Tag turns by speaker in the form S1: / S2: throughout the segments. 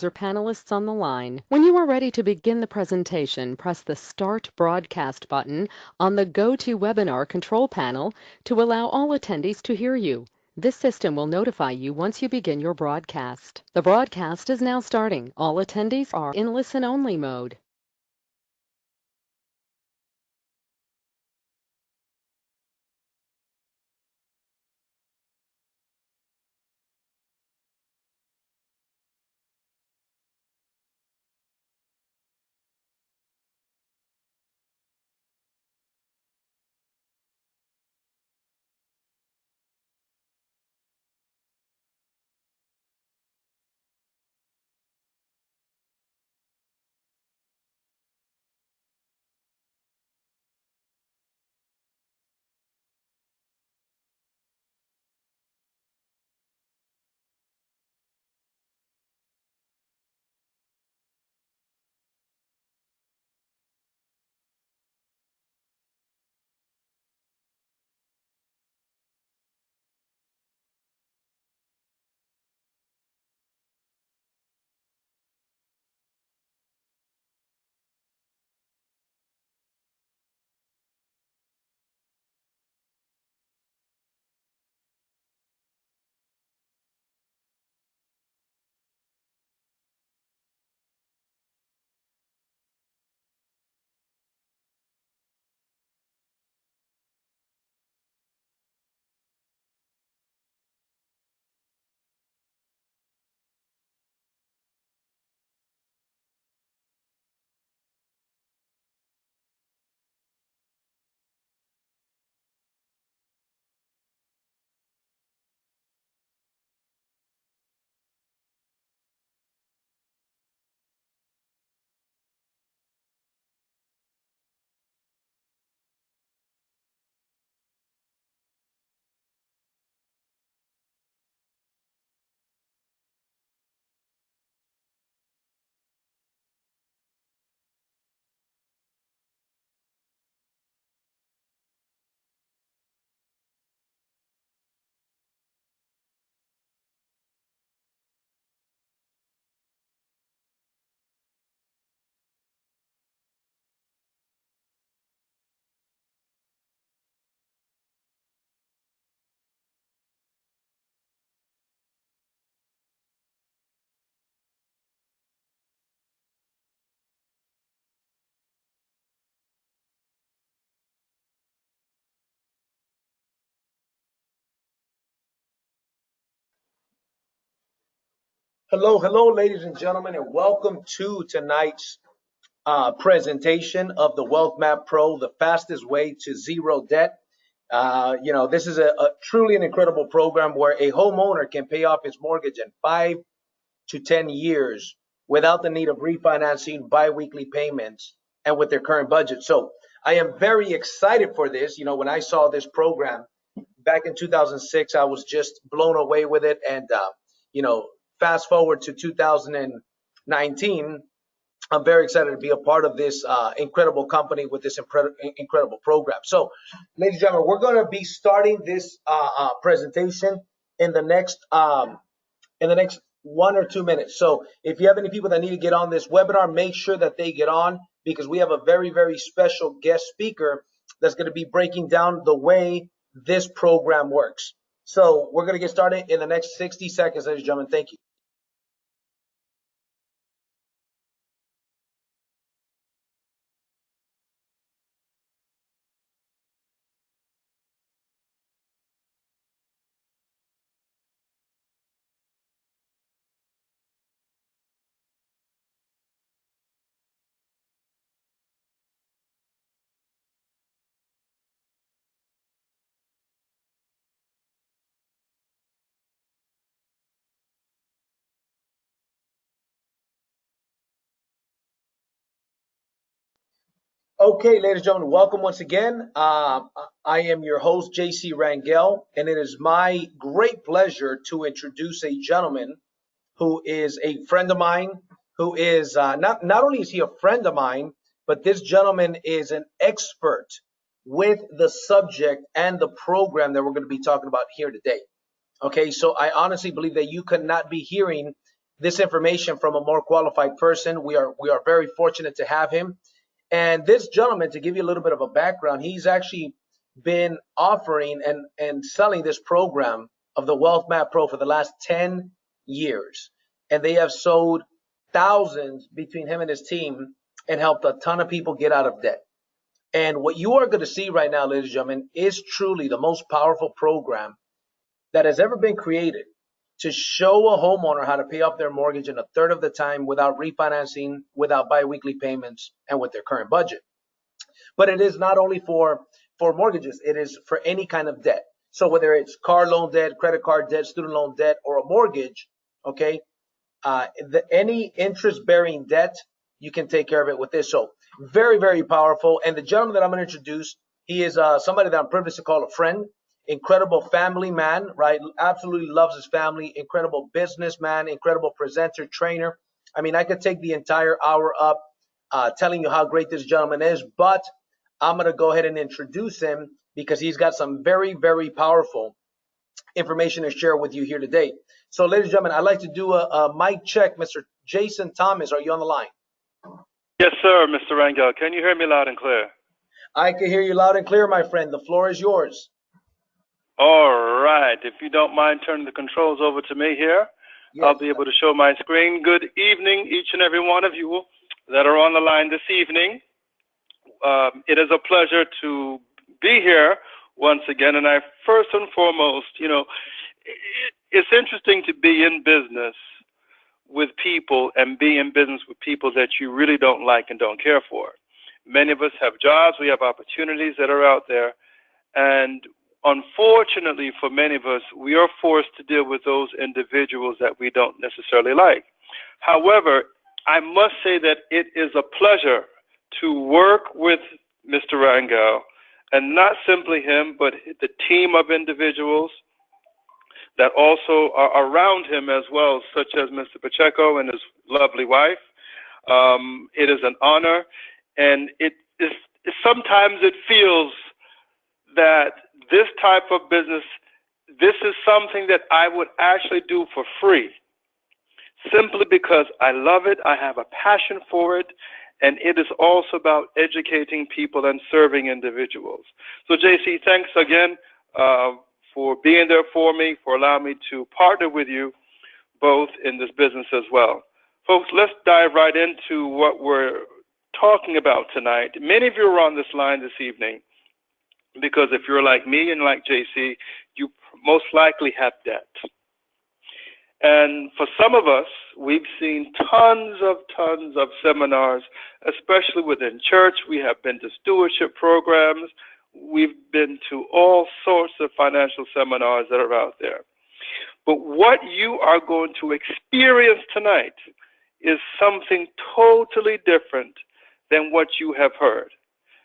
S1: or panelists on the line. When you are ready to begin the presentation, press the Start Broadcast button on the GoToWebinar control panel to allow all attendees to hear you. This system will notify you once you begin your broadcast. The broadcast is now starting. All attendees are in listen-only mode.
S2: Hello, ladies and gentlemen, and welcome to tonight's presentation of the Wealth Map Pro, the fastest way to zero debt. This is a truly an incredible program where a homeowner can pay off his mortgage in 5 to 10 years without the need of refinancing biweekly payments and with their current budget. So I am very excited for this. When I saw this program back in 2006, I was just blown away with it. And, fast forward to 2019, I'm very excited to be a part of this incredible company with this incredible program. So, ladies and gentlemen, we're going to be starting this presentation in the next 1 or 2 minutes. So, if you have any people that need to get on this webinar, make sure that they get on because we have a very, very special guest speaker that's going to be breaking down the way this program works. So, we're going to get started in the next 60 seconds, ladies and gentlemen. Thank you. Okay, ladies and gentlemen, welcome once again. I am your host, JC Rangel, and it is my great pleasure to introduce a gentleman who is a friend of mine, who is not only is he a friend of mine, but this gentleman is an expert with the subject and the program that we're going to be talking about here today. Okay, so I honestly believe that you could not be hearing this information from a more qualified person. We are very fortunate to have him. And this gentleman, to give you a little bit of a background, he's actually been offering and selling this program of the Wealth Map Pro for the last 10 years. And they have sold thousands between him and his team and helped a ton of people get out of debt. And what you are going to see right now, ladies and gentlemen, is truly the most powerful program that has ever been created to show a homeowner how to pay off their mortgage in a third of the time without refinancing, without biweekly payments, and with their current budget. But it is not only for mortgages, it is for any kind of debt. So whether it's car loan debt, credit card debt, student loan debt, or a mortgage, okay, any interest-bearing debt, you can take care of it with this. So very, very powerful. And the gentleman that I'm going to introduce, he is somebody that I'm privileged to call a friend. Incredible family man, right? Absolutely loves his family. Incredible businessman, incredible presenter, trainer. I mean, I could take the entire hour up telling you how great this gentleman is, but I'm going to go ahead and introduce him because he's got some very, very powerful information to share with you here today. So, ladies and gentlemen, I'd like to do a mic check. Mr. Jason Thomas, are you on the line?
S3: Yes, sir, Mr. Rangel. Can you hear me loud and clear?
S2: I can hear you loud and clear, my friend. The floor is yours.
S3: All right. If you don't mind turning the controls over to me here, yes. I'll be able to show my screen. Good evening, each and every one of you that are on the line this evening. It is a pleasure to be here once again. And I first and foremost, it's interesting to be in business with people and be in business with people that you really don't like and don't care for. Many of us have jobs, we have opportunities that are out there, and unfortunately for many of us, we are forced to deal with those individuals that we don't necessarily like. However, I must say that it is a pleasure to work with Mr. Rangel, and not simply him, but the team of individuals that also are around him as well, such as Mr. Pacheco and his lovely wife. It is an honor, and sometimes it feels that this type of business, this is something that I would actually do for free, simply because I love it, I have a passion for it, and it is also about educating people and serving individuals. So JC, thanks again for being there for me, for allowing me to partner with you both in this business as well. Folks, let's dive right into what we're talking about tonight. Many of you are on this line this evening because if you're like me and like JC, you most likely have debt. And for some of us, we've seen tons of seminars, especially within church. We have been to stewardship programs. We've been to all sorts of financial seminars that are out there. But what you are going to experience tonight is something totally different than what you have heard.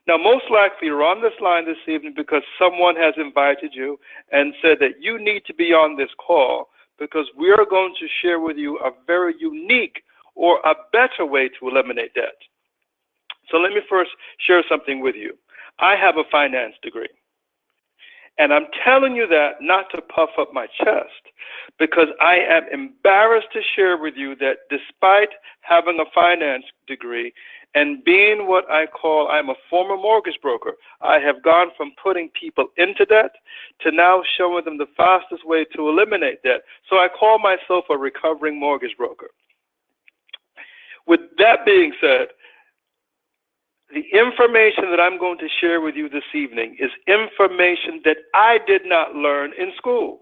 S3: Now, most likely you're on this line this evening because someone has invited you and said that you need to be on this call because we are going to share with you a very unique or a better way to eliminate debt. So let me first share something with you. I have a finance degree. And I'm telling you that not to puff up my chest, because I am embarrassed to share with you that despite having a finance degree and being what I call, I'm a former mortgage broker, I have gone from putting people into debt to now showing them the fastest way to eliminate debt. So I call myself a recovering mortgage broker. With that being said, the information that I'm going to share with you this evening is information that I did not learn in school.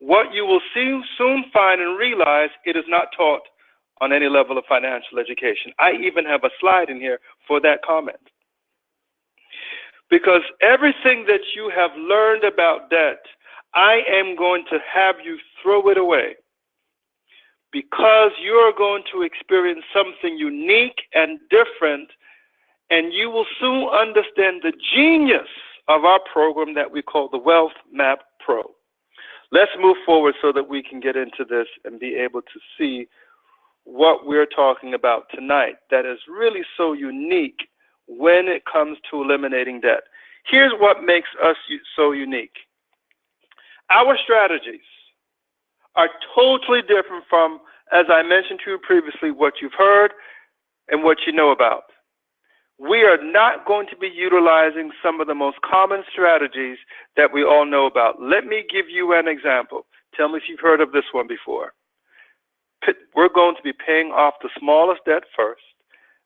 S3: What you will soon find and realize, it is not taught on any level of financial education. I even have a slide in here for that comment. Because everything that you have learned about debt, I am going to have you throw it away. Because you are going to experience something unique and different, and you will soon understand the genius of our program that we call the Wealth Map Pro. Let's move forward so that we can get into this and be able to see what we're talking about tonight that is really so unique when it comes to eliminating debt. Here's what makes us so unique. Our strategies are totally different from as I mentioned to you previously, what you've heard and what you know about. We are not going to be utilizing some of the most common strategies that we all know about. Let me give you an example. Tell me if you've heard of this one before. We're going to be paying off the smallest debt first.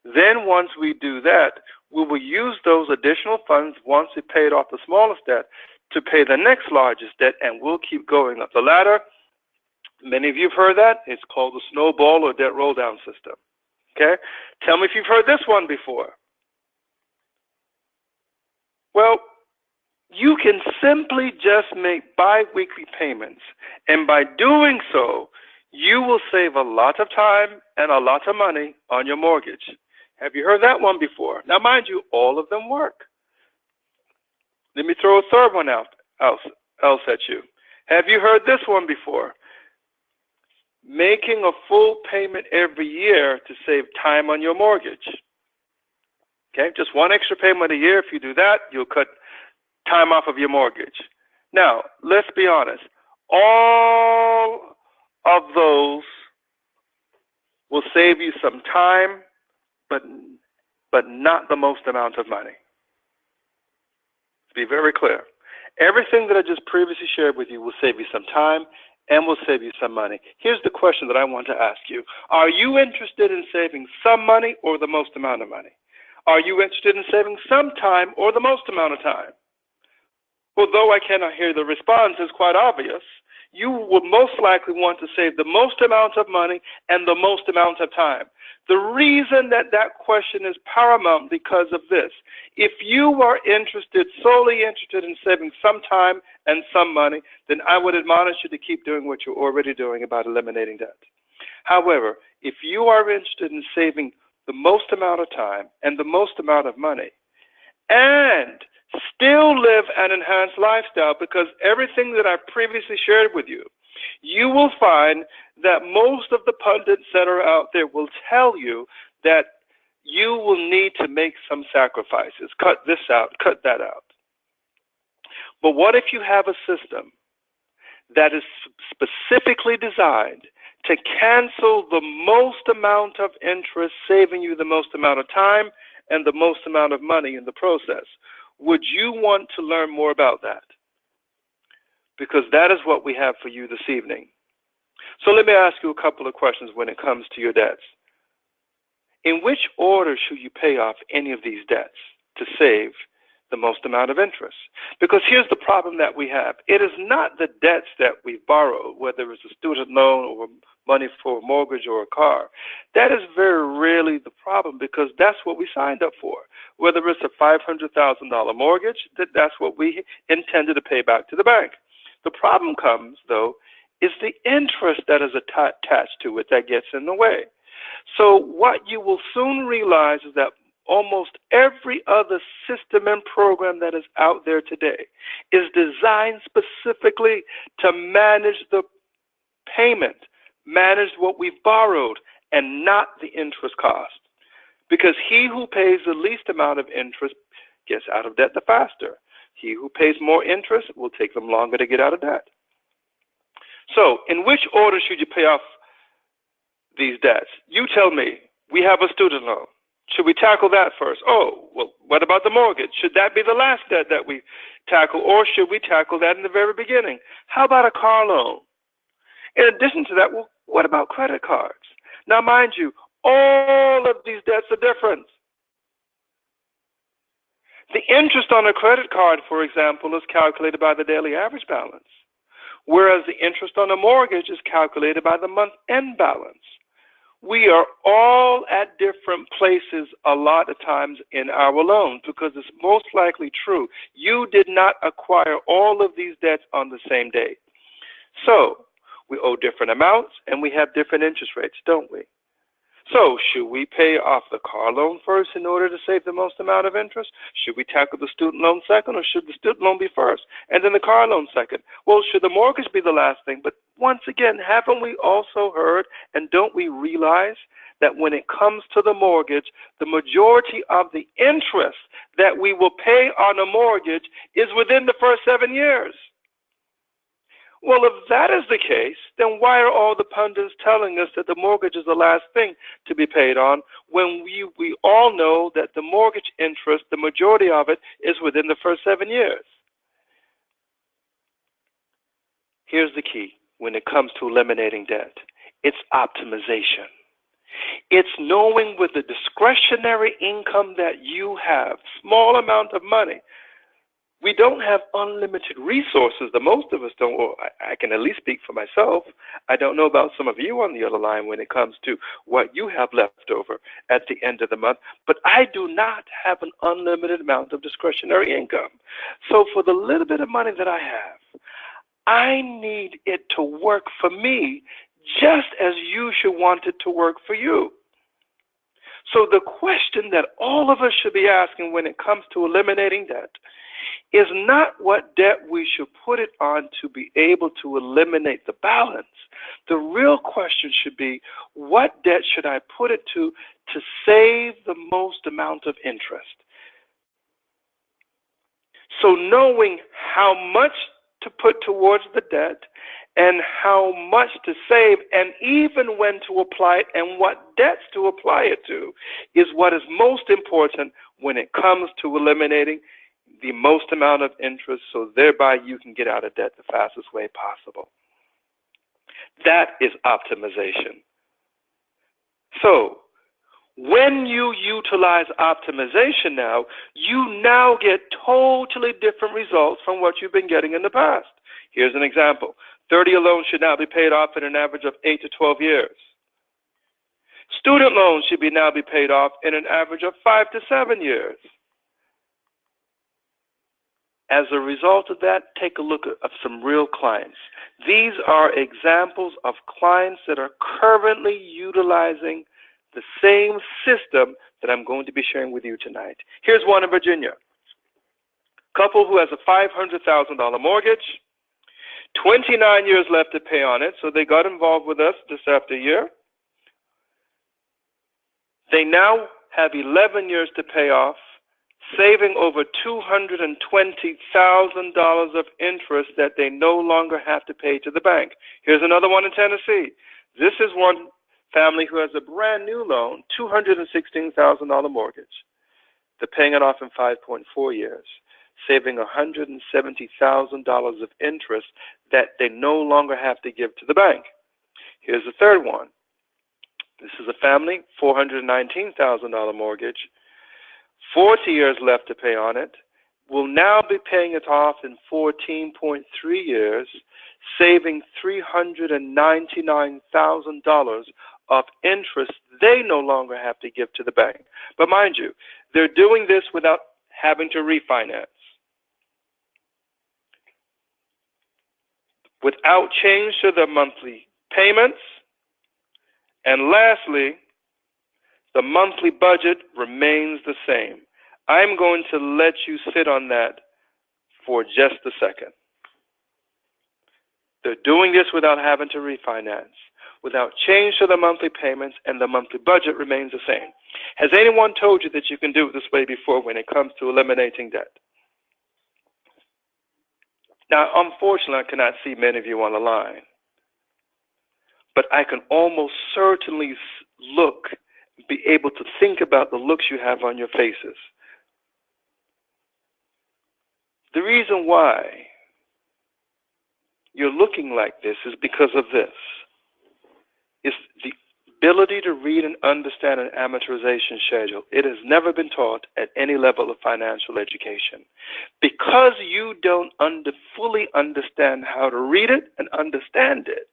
S3: Then once we do that, we will use those additional funds once we paid off the smallest debt to pay the next largest debt, and we'll keep going up the ladder. Many of you have heard that. It's called the snowball or debt roll down system. Okay? Tell me if you've heard this one before. Well, you can simply just make bi-weekly payments, and by doing so, you will save a lot of time and a lot of money on your mortgage. Have you heard that one before? Now, mind you, all of them work. Let me throw a third one else at you. Have you heard this one before? Making a full payment every year to save time on your mortgage. Okay, just one extra payment a year. If you do that, you'll cut time off of your mortgage. Now, let's be honest. All of those will save you some time, but not the most amount of money. To be very clear, everything that I just previously shared with you will save you some time and will save you some money. Here's the question that I want to ask you. Are you interested in saving some money or the most amount of money? Are you interested in saving some time or the most amount of time? Well, though I cannot hear the response, it's quite obvious. You would most likely want to save the most amount of money and the most amount of time. The reason that question is paramount because of this. If you are solely interested in saving some time and some money, then I would admonish you to keep doing what you're already doing about eliminating debt. However, if you are interested in saving the most amount of time and the most amount of money, and still live an enhanced lifestyle, because everything that I previously shared with you, you will find that most of the pundits that are out there will tell you that you will need to make some sacrifices. Cut this out, cut that out. But what if you have a system that is specifically designed to cancel the most amount of interest, saving you the most amount of time and the most amount of money in the process? Would you want to learn more about that? Because that is what we have for you this evening. So let me ask you a couple of questions when it comes to your debts. In which order should you pay off any of these debts to save the most amount of interest? Because here's the problem that we have. It is not the debts that we borrow, whether it's a student loan or money for a mortgage or a car. That is very rarely the problem, because that's what we signed up for. Whether it's a $500,000 mortgage, that's what we intended to pay back to the bank. The problem comes, though, is the interest that is attached to it that gets in the way. So what you will soon realize is that almost every other system and program that is out there today is designed specifically to manage the payment, manage what we've borrowed, and not the interest cost. Because he who pays the least amount of interest gets out of debt the faster. He who pays more interest will take them longer to get out of debt. So, in which order should you pay off these debts? You tell me. We have a student loan. Should we tackle that first? Oh, well, what about the mortgage? Should that be the last debt that we tackle, or should we tackle that in the very beginning? How about a car loan? In addition to that, well, what about credit cards? Now, mind you, all of these debts are different. The interest on a credit card, for example, is calculated by the daily average balance, whereas the interest on a mortgage is calculated by the month-end balance. We are all at different places a lot of times in our loans, because it's most likely true. You did not acquire all of these debts on the same day. So we owe different amounts and we have different interest rates, don't we? So should we pay off the car loan first in order to save the most amount of interest? Should we tackle the student loan second, or should the student loan be first and then the car loan second? Well, should the mortgage be the last thing? But once again, haven't we also heard, and don't we realize that when it comes to the mortgage, the majority of the interest that we will pay on a mortgage is within the first 7 years? Well, if that is the case, then why are all the pundits telling us that the mortgage is the last thing to be paid on when we all know that the mortgage interest, the majority of it, is within the first 7 years? Here's the key when it comes to eliminating debt. It's optimization. It's knowing with the discretionary income that you have, small amount of money. We don't have unlimited resources. The most of us don't. Well, I can at least speak for myself. I don't know about some of you on the other line when it comes to what you have left over at the end of the month. But I do not have an unlimited amount of discretionary income. So for the little bit of money that I have, I need it to work for me just as you should want it to work for you. So the question that all of us should be asking when it comes to eliminating debt is not what debt we should put it on to be able to eliminate the balance. The real question should be, what debt should I put it to save the most amount of interest? So knowing how much to put towards the debt and how much to save and even when to apply it and what debts to apply it to is what is most important when it comes to eliminating the most amount of interest, so thereby you can get out of debt the fastest way possible. That is optimization. So when you utilize optimization now, you now get totally different results from what you've been getting in the past. Here's an example. 30-year loans should now be paid off in an average of 8 to 12 years. Student loans should now be paid off in an average of 5 to 7 years. As a result of that, take a look at some real clients. These are examples of clients that are currently utilizing the same system that I'm going to be sharing with you tonight. Here's one in Virginia. Couple who has a $500,000 mortgage, 29 years left to pay on it, so they got involved with us just after a year. They now have 11 years to pay off, saving over $220,000 of interest that they no longer have to pay to the bank. Here's another one in Tennessee. This is one family who has a brand new loan, $216,000 mortgage. They're paying it off in 5.4 years, saving $170,000 of interest that they no longer have to give to the bank. Here's the third one. This is a family, $419,000 mortgage, 40 years left to pay on it, will now be paying it off in 14.3 years, saving $399,000 of interest they no longer have to give to the bank. But mind you, they're doing this without having to refinance, without change to their monthly payments, and lastly, the monthly budget remains the same. I'm going to let you sit on that for just a second. They're doing this without having to refinance, without change to the monthly payments, and the monthly budget remains the same. Has anyone told you that you can do it this way before when it comes to eliminating debt? Now, unfortunately, I cannot see many of you on the line, but I can almost certainly be able to think about the looks you have on your faces. The reason why you're looking like this is because of this. It's the ability to read and understand an amortization schedule. It has never been taught at any level of financial education. Because you don't fully understand how to read it and understand it,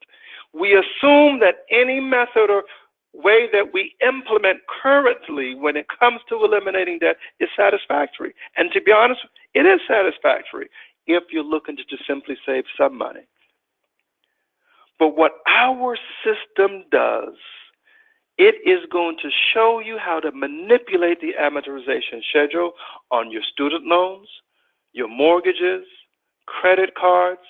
S3: we assume that any method or way that we implement currently when it comes to eliminating debt is satisfactory. And to be honest, it is satisfactory if you're looking to just simply save some money. But what our system does, it is going to show you how to manipulate the amortization schedule on your student loans, your mortgages, credit cards,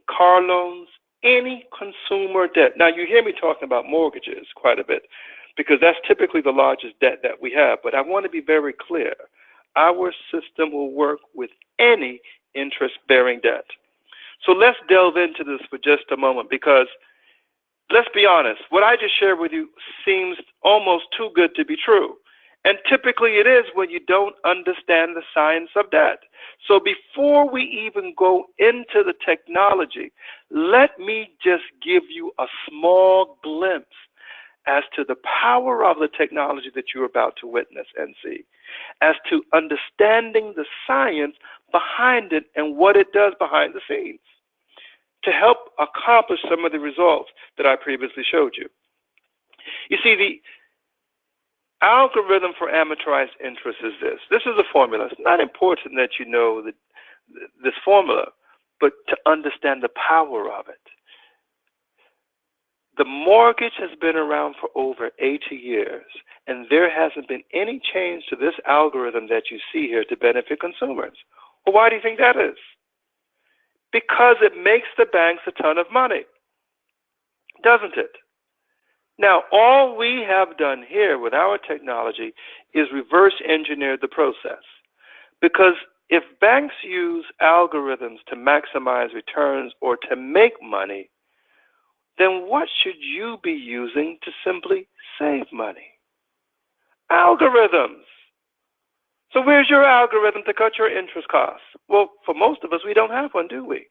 S3: car loans, any consumer debt. Now, you hear me talking about mortgages quite a bit because that's typically the largest debt that we have. But I want to be very clear. Our system will work with any interest-bearing debt. So let's delve into this for just a moment, because let's be honest, what I just shared with you seems almost too good to be true. And typically it is when you don't understand the science of debt. So before we even go into the technology, let me just give you a small glimpse as to the power of the technology that you're about to witness and see, as to understanding the science behind it and what it does behind the scenes to help accomplish some of the results that I previously showed you. You see, the algorithm for amortized interest is this. This is a formula. It's not important that you know this formula, but to understand the power of it. The mortgage has been around for over 80 years, and there hasn't been any change to this algorithm that you see here to benefit consumers. Well, why do you think that is? Because it makes the banks a ton of money, doesn't it? Now, all we have done here with our technology is reverse engineer the process. Because if banks use algorithms to maximize returns or to make money, then what should you be using to simply save money? Algorithms. So where's your algorithm to cut your interest costs? Well, for most of us, we don't have one, do we?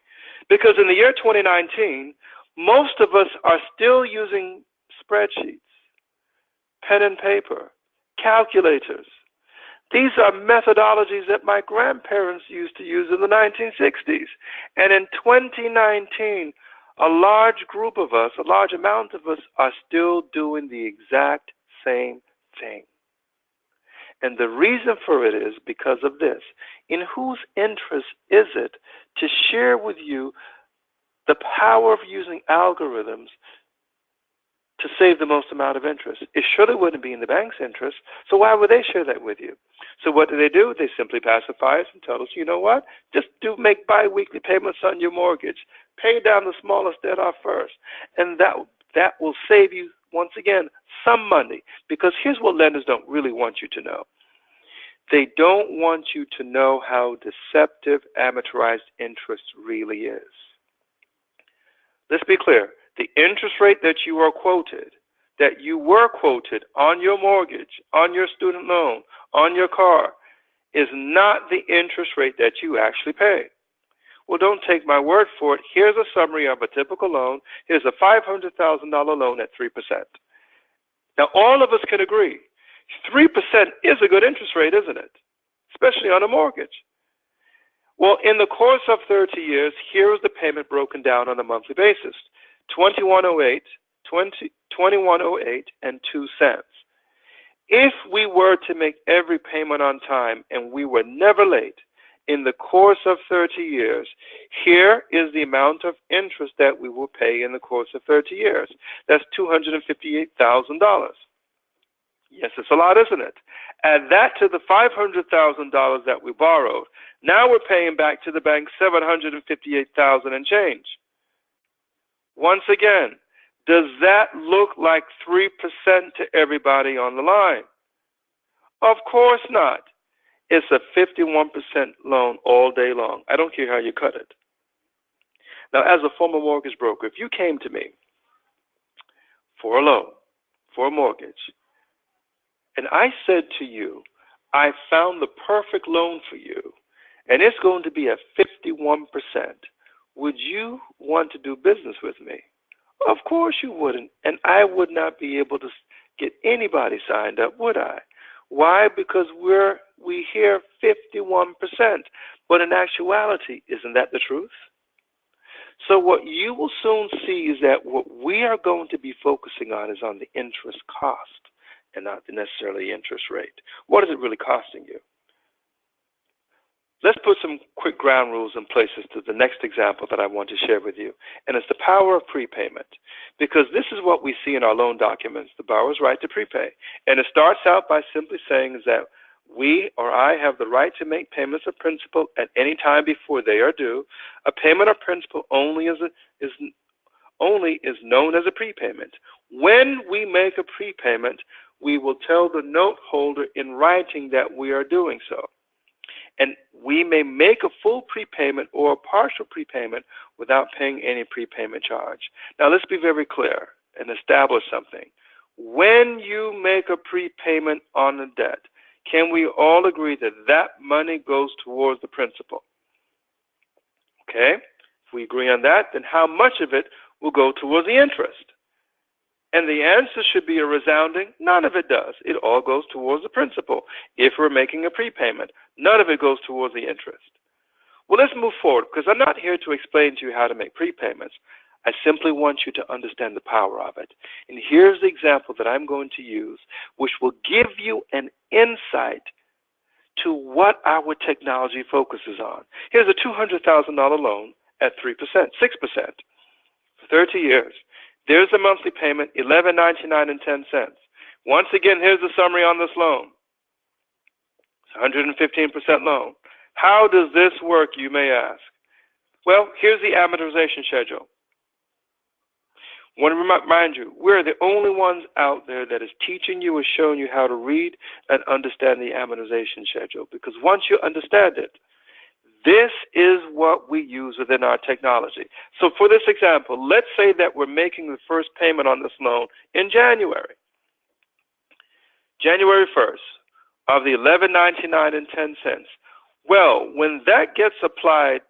S3: Because in the year 2019, most of us are still using spreadsheets, pen and paper, calculators. These are methodologies that my grandparents used to use in the 1960s. And in 2019, a large group of us, a large amount of us, are still doing the exact same thing. And the reason for it is because of this. In whose interest is it to share with you the power of using algorithms to save the most amount of interest? It surely wouldn't be in the bank's interest, so why would they share that with you? So what do? They simply pacify us and tell us, you know what? Just make bi-weekly payments on your mortgage. Pay down the smallest debt off first. And that will save you, once again, some money. Because here's what lenders don't really want you to know. They don't want you to know how deceptive amortized interest really is. Let's be clear. The interest rate that you were quoted on your mortgage, on your student loan, on your car, is not the interest rate that you actually pay. Well, don't take my word for it. Here's a summary of a typical loan. Here's a $500,000 loan at 3%. Now, all of us can agree, 3% is a good interest rate, isn't it? Especially on a mortgage. Well, in the course of 30 years, here is the payment broken down on a monthly basis. $21.08, $21.08, and 2 cents. If we were to make every payment on time and we were never late in the course of 30 years, here is the amount of interest that we will pay in the course of 30 years. That's $258,000. Yes, it's a lot, isn't it? Add that to the $500,000 that we borrowed. Now we're paying back to the bank $758,000 and change. Once again, does that look like 3% to everybody on the line? Of course not. It's a 51% loan all day long. I don't care how you cut it. Now, as a former mortgage broker, if you came to me for a loan, for a mortgage, and I said to you, I found the perfect loan for you, and it's going to be at 51%, would you want to do business with me? Of course you wouldn't, and I would not be able to get anybody signed up, would I? Why? Because we hear 51%, but in actuality, isn't that the truth? So what you will soon see is that what we are going to be focusing on is on the interest cost and not necessarily interest rate. What is it really costing you? Let's put some quick ground rules in place as to the next example that I want to share with you, and it's the power of prepayment. Because this is what we see in our loan documents, the borrower's right to prepay. And it starts out by simply saying is that we or I have the right to make payments of principal at any time before they are due. A payment of principal only is known as a prepayment. When we make a prepayment, we will tell the note holder in writing that we are doing so. And we may make a full prepayment or a partial prepayment without paying any prepayment charge. Now, let's be very clear and establish something. When you make a prepayment on a debt, can we all agree that that money goes towards the principal? Okay? If we agree on that, then how much of it will go towards the interest? And the answer should be a resounding, none of it does. It all goes towards the principal. If we're making a prepayment, none of it goes towards the interest. Well, let's move forward, because I'm not here to explain to you how to make prepayments. I simply want you to understand the power of it. And here's the example that I'm going to use, which will give you an insight to what our technology focuses on. Here's a $200,000 loan at 3%, 6%, for 30 years. There's the monthly payment, $11.9910. Once again, here's the summary on this loan. It's 115% loan. How does this work, you may ask? Well, here's the amortization schedule. I want to remind you, we're the only ones out there that is teaching you or showing you how to read and understand the amortization schedule. Because once you understand it, this is what we use within our technology. So for this example, let's say that we're making the first payment on this loan in January. January 1st of the $11.9910. Well, when that gets applied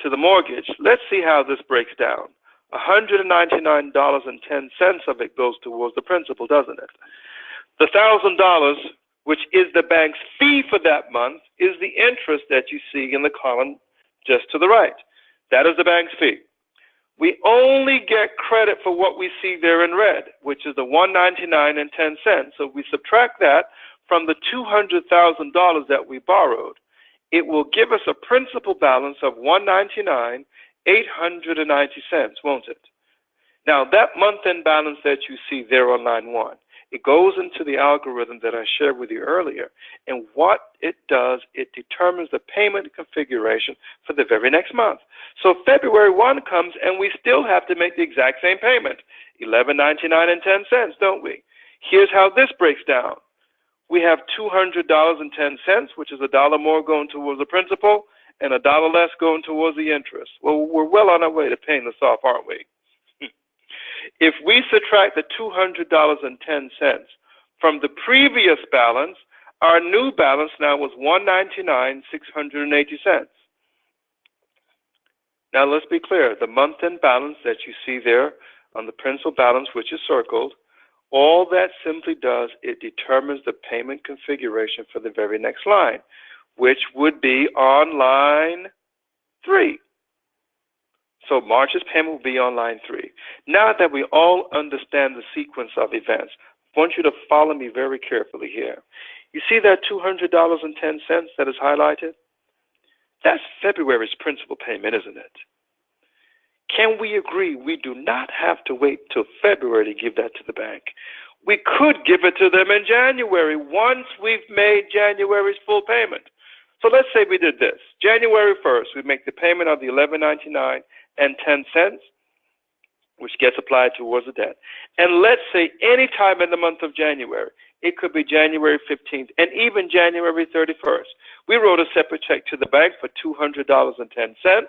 S3: to the mortgage, let's see how this breaks down. $199.10 of it goes towards the principal, doesn't it? The $1,000, which is the bank's fee for that month, is the interest that you see in the column just to the right. That is the bank's fee. We only get credit for what we see there in red, which is the $199.10. So we subtract that from the $200,000 that we borrowed. It will give us a principal balance of $199,890, won't it? Now, that month-end balance that you see there on line 1, it goes into the algorithm that I shared with you earlier. And what it does, it determines the payment configuration for the very next month. So February 1 comes and we still have to make the exact same payment, $11.9910, don't we? Here's how this breaks down. We have $200.10, which is $1 more going towards the principal and $1 less going towards the interest. Well, we're well on our way to paying this off, aren't we? If we subtract the $200.10 from the previous balance, our new balance now was $199,680. Now let's be clear. The month-end balance that you see there on the principal balance, which is circled, all that simply does, it determines the payment configuration for the very next line, which would be on line 3. So March's payment will be on line 3. Now that we all understand the sequence of events, I want you to follow me very carefully here. You see that $200.10 that is highlighted? That's February's principal payment, isn't it? Can we agree we do not have to wait till February to give that to the bank? We could give it to them in January once we've made January's full payment. So let's say we did this. January 1st, we make the payment of the $11.9910, which gets applied towards the debt. And let's say any time in the month of January, it could be January 15th and even January 31st. We wrote a separate check to the bank for $200.10,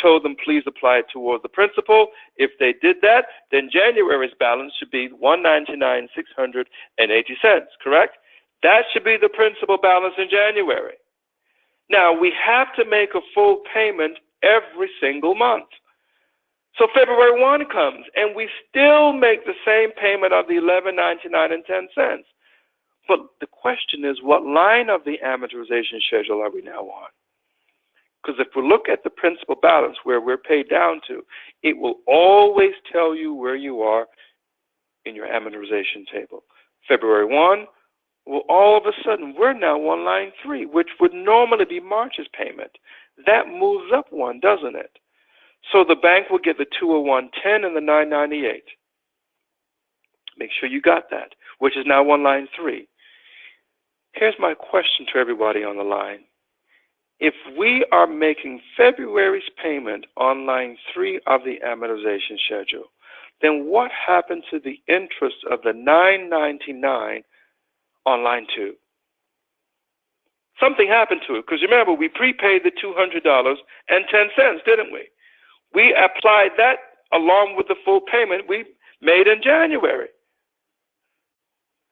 S3: told them please apply it towards the principal. If they did that, then January's balance should be $199,680, correct? That should be the principal balance in January. Now, we have to make a full payment every single month. So February 1 comes, and we still make the same payment of the $11.9910. But the question is, what line of the amortization schedule are we now on? Because if we look at the principal balance where we're paid down to, it will always tell you where you are in your amortization table. February 1, well, all of a sudden, we're now on line 3, which would normally be March's payment. That moves up one, doesn't it? So the bank will get the $201.10 and the $998. Make sure you got that, which is now on line 3. Here's my question to everybody on the line. If we are making February's payment on line 3 of the amortization schedule, then what happened to the interest of the $999 on line 2? Something happened to it, because remember, we prepaid the $200.10, didn't we? We applied that along with the full payment we made in January.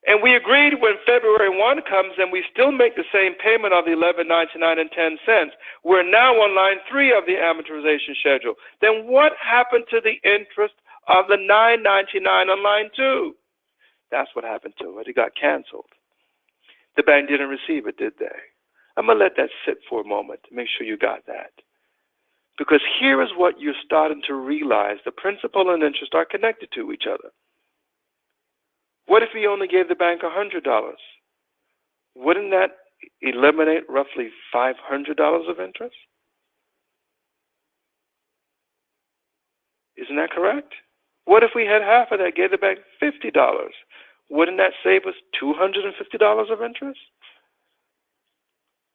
S3: And we agreed when February 1 comes and we still make the same payment of the $11.99 we're now on line 3 of the amortization schedule. Then what happened to the interest of the $9.99 on line 2? That's what happened to it. It got canceled. The bank didn't receive it, did they? I'm going to let that sit for a moment to make sure you got that. Because here is what you're starting to realize. The principal and interest are connected to each other. What if we only gave the bank $100? Wouldn't that eliminate roughly $500 of interest? Isn't that correct? What if we had half of that, gave the bank $50? Wouldn't that save us $250 of interest?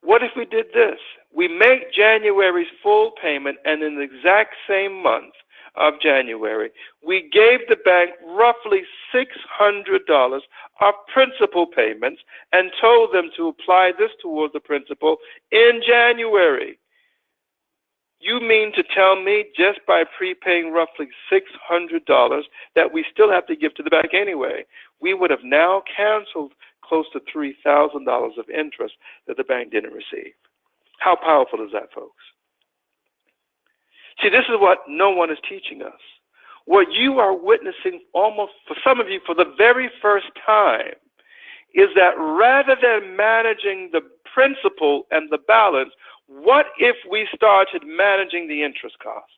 S3: What if we did this? We make January's full payment, and in the exact same month of January, we gave the bank roughly $600 of principal payments and told them to apply this towards the principal in January. You mean to tell me just by prepaying roughly $600 that we still have to give to the bank anyway, we would have now canceled close to $3,000 of interest that the bank didn't receive? How powerful is that, folks? See, this is what no one is teaching us. What you are witnessing almost, for some of you, for the very first time, is that rather than managing the principal and the balance, what if we started managing the interest cost?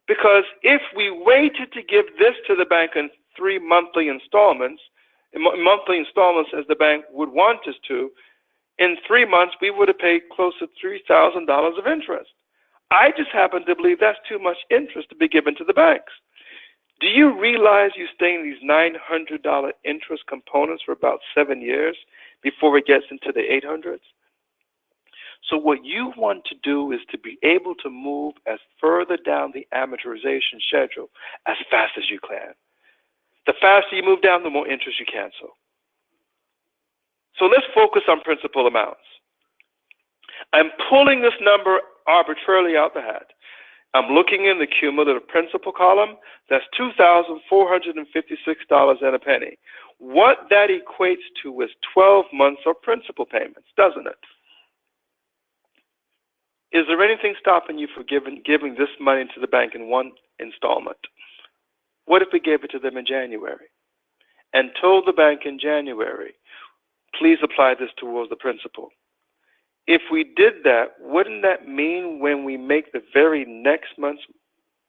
S3: Because if we waited to give this to the bank in 3 monthly installments as the bank would want us to, in 3 months we would have paid close to $3,000 of interest. I just happen to believe that's too much interest to be given to the banks. Do you realize you stay in these $900 interest components for about 7 years before it gets into the 800s? So what you want to do is to be able to move as further down the amortization schedule as fast as you can. The faster you move down, the more interest you cancel. So let's focus on principal amounts. I'm pulling this number arbitrarily out the hat. I'm looking in the cumulative principal column. That's $2,456 and a penny. What that equates to is 12 months of principal payments, doesn't it? Is there anything stopping you from giving this money to the bank in one installment? What if we gave it to them in January and told the bank in January, please apply this towards the principal? If we did that, wouldn't that mean when we make the very next month's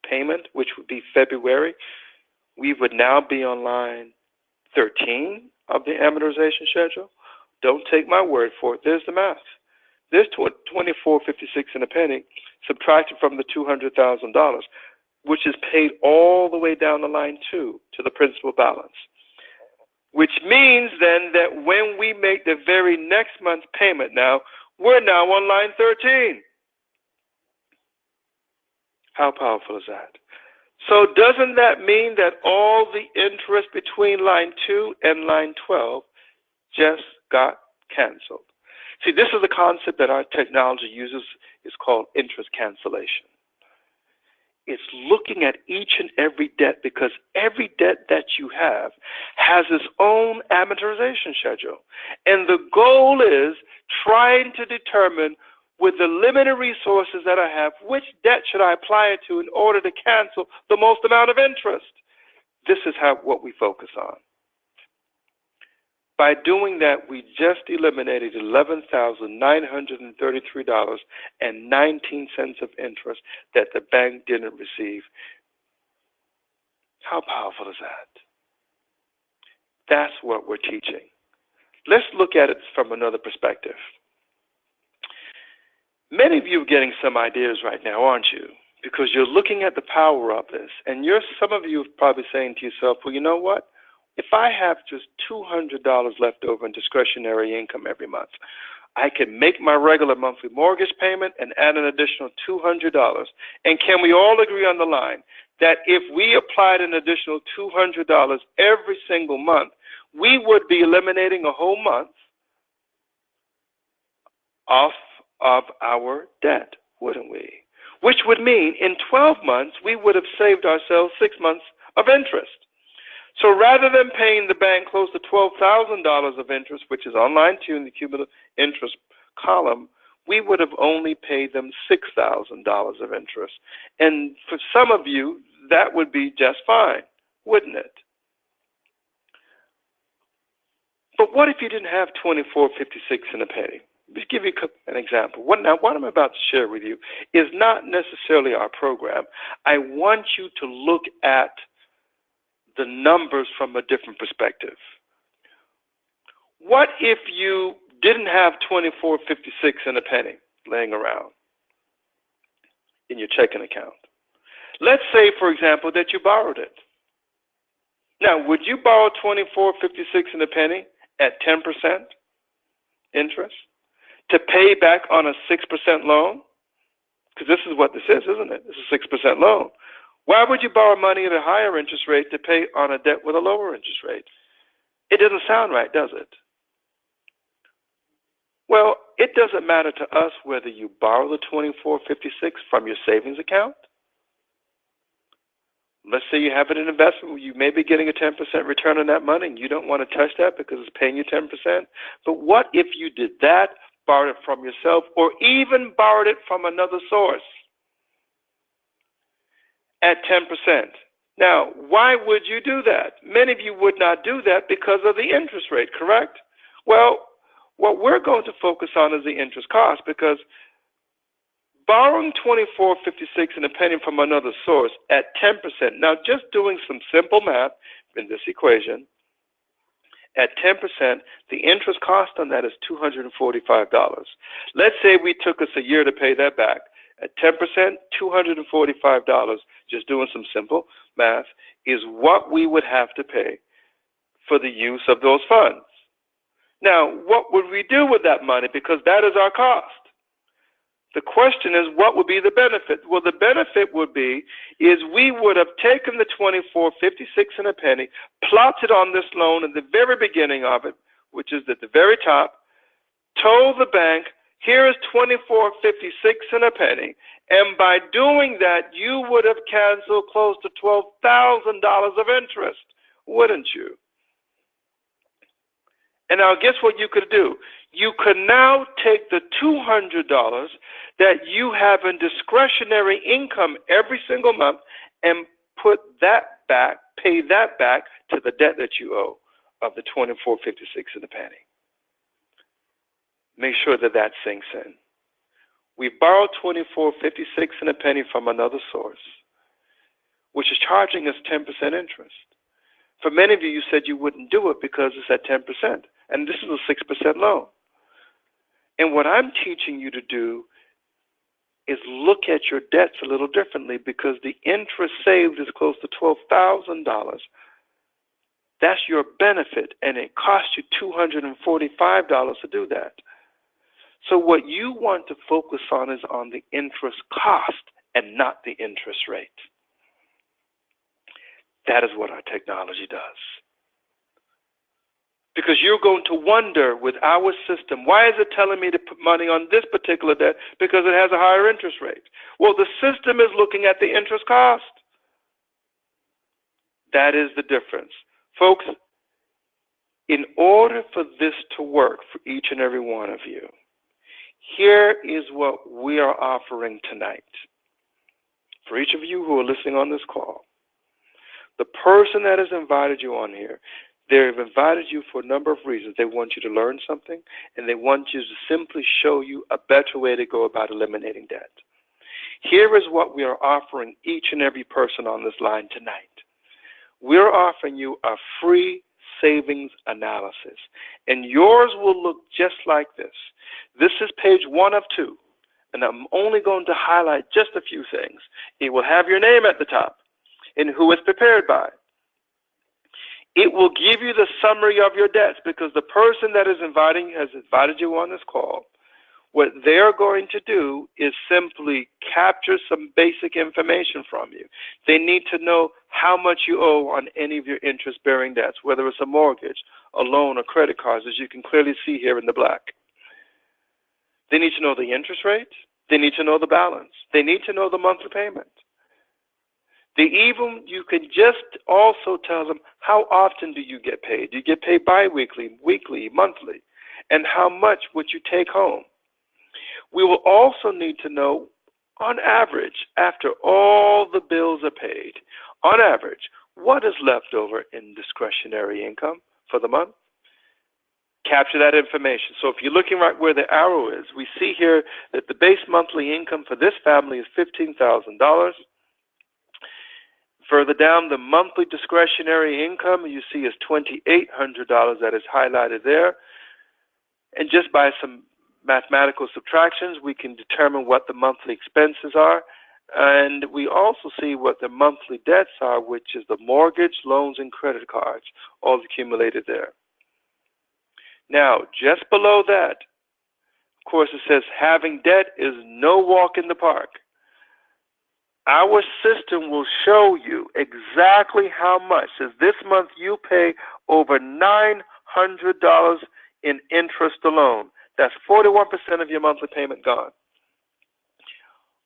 S3: payment, which would be February, we would now be on line 13 of the amortization schedule? Don't take my word for it. There's the math. There's $2,456 and a penny subtracted from the $200,000, which is paid all the way down the line 2 to the principal balance. Which means then that when we make the very next month's payment now, we're now on line 13. How powerful is that? So doesn't that mean that all the interest between line 2 and line 12 just got canceled? See, this is a concept that our technology uses. It's called interest cancellation. It's looking at each and every debt, because every debt that you have has its own amortization schedule. And the goal is trying to determine, with the limited resources that I have, which debt should I apply it to in order to cancel the most amount of interest. This is what we focus on. By doing that, we just eliminated $11,933.19 of interest that the bank didn't receive. How powerful is that? That's what we're teaching. Let's look at it from another perspective. Many of you are getting some ideas right now, aren't you? Because you're looking at the power of this, and some of you are probably saying to yourself, well, you know what? If I have just $200 left over in discretionary income every month, I can make my regular monthly mortgage payment and add an additional $200. And can we all agree on the line that if we applied an additional $200 every single month, we would be eliminating a whole month off of our debt, wouldn't we? Which would mean in 12 months, we would have saved ourselves 6 months of interest. So rather than paying the bank close to $12,000 of interest, which is on line 2 in the cumulative interest column, we would have only paid them $6,000 of interest. And for some of you, that would be just fine, wouldn't it? But what if you didn't have $24.56 and a penny? Let's give you an example. What I'm about to share with you is not necessarily our program. I want you to look at the numbers from a different perspective. What if you didn't have $24.56 and a penny laying around in your checking account? Let's say, for example, that you borrowed it. Now, would you borrow $24.56 and a penny at 10% interest to pay back on a 6% loan? Because this is what this is, isn't it? This is a 6% loan. Why would you borrow money at a higher interest rate to pay on a debt with a lower interest rate? It doesn't sound right, does it? Well, it doesn't matter to us whether you borrow the $24.56 from your savings account. Let's say you have it in investment where you may be getting a 10% return on that money and you don't want to touch that because it's paying you 10%. But what if you did that, borrowed it from yourself, or even borrowed it from another source at 10%? Now, why would you do that? Many of you would not do that because of the interest rate, correct? Well, what we're going to focus on is the interest cost, because borrowing $24.56 and a penny from another source at 10%, now just doing some simple math in this equation, at 10%, the interest cost on that is $245. Let's say we took us a year to pay that back. At 10%, $245, just doing some simple math, is what we would have to pay for the use of those funds. Now, what would we do with that money? Because that is our cost. The question is, what would be the benefit? Well, the benefit would be is we would have taken the $24.56 and a penny, plotted on this loan in the very beginning of it, which is at the very top, told the bank, here is $24.56 and a penny, and by doing that, you would have canceled close to $12,000 of interest, wouldn't you? And now guess what you could do? You could now take the $200 that you have in discretionary income every single month and put that back, pay that back to the debt that you owe of the $24.56 and a penny. Make sure that that sinks in. We borrowed $24.56 and a penny from another source, which is charging us 10% interest. For many of you, you said you wouldn't do it because it's at 10%, and this is a 6% loan. And what I'm teaching you to do is look at your debts a little differently, because the interest saved is close to $12,000. That's your benefit, and it costs you $245 to do that. So what you want to focus on is on the interest cost and not the interest rate. That is what our technology does. Because you're going to wonder with our system, why is it telling me to put money on this particular debt? Because it has a higher interest rate. Well, the system is looking at the interest cost. That is the difference. Folks, in order for this to work for each and every one of you, here is what we are offering tonight. For each of you who are listening on this call, the person that has invited you on here, they've invited you for a number of reasons. They want you to learn something, and they want you to simply show you a better way to go about eliminating debt. Here is what we are offering each and every person on this line tonight. We're offering you a free savings analysis, and yours will look just like this. This is page 1 of 2, and I'm only going to highlight just a few things. It will have your name at the top and who it's prepared by. It will give you the summary of your debts, because the person that is has invited you on this call. What they're going to do is simply capture some basic information from you. They need to know how much you owe on any of your interest-bearing debts, whether it's a mortgage, a loan, or credit cards, as you can clearly see here in the black. They need to know the interest rate. They need to know the balance. They need to know the monthly payment. You can just also tell them, how often do you get paid? Do you get paid bi-weekly, weekly, monthly? And how much would you take home? We will also need to know, on average, after all the bills are paid, on average, what is left over in discretionary income for the month? Capture that information. So if you're looking right where the arrow is, we see here that the base monthly income for this family is $15,000. Further down, the monthly discretionary income you see is $2,800. That is highlighted there. And just by some mathematical subtractions, we can determine what the monthly expenses are. And we also see what the monthly debts are, which is the mortgage, loans, and credit cards, all accumulated there. Now, just below that, of course, it says having debt is no walk in the park. Our system will show you exactly how much. Says this month you pay over $900 in interest alone. That's 41% of your monthly payment gone.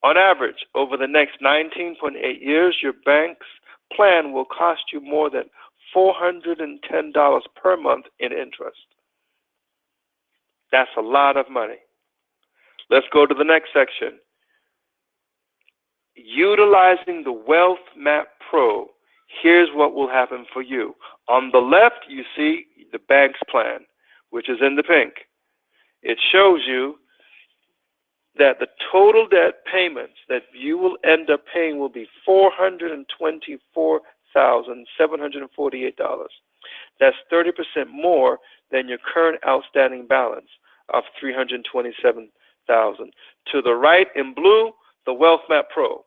S3: On average, over the next 19.8 years, your bank's plan will cost you more than $410 per month in interest. That's a lot of money. Let's go to the next section. Utilizing the Wealth Map Pro, here's what will happen for you. On the left, you see the bank's plan, which is in the pink. It shows you that the total debt payments that you will end up paying will be $424,748. That's 30% more than your current outstanding balance of $327,000. To the right in blue, the Wealth Map Pro,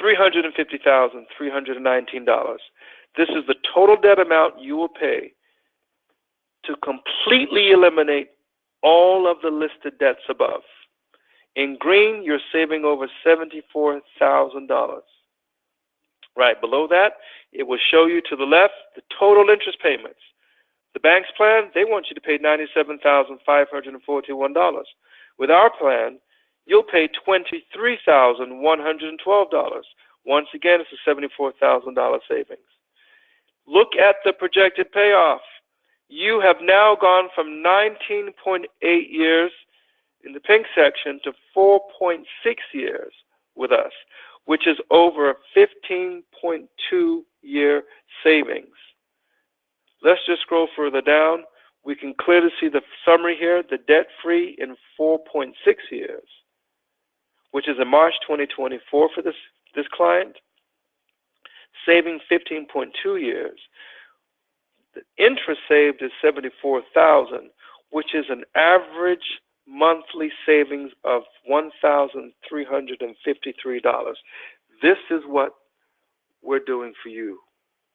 S3: $350,319. This is the total debt amount you will pay to completely eliminate all of the listed debts above. In green, you're saving over $74,000. Right below that, it will show you to the left the total interest payments. The bank's plan, they want you to pay $97,541. With our plan, you'll pay $23,112. Once again, it's a $74,000 savings. Look at the projected payoff. You have now gone from 19.8 years in the pink section to 4.6 years with us, which is over a 15.2-year savings. Let's just scroll further down. We can clearly see the summary here, the debt-free in 4.6 years, which is in March 2024 for this client, saving 15.2 years. The interest saved is $74,000, which is an average monthly savings of $1,353. This is what we're doing for you,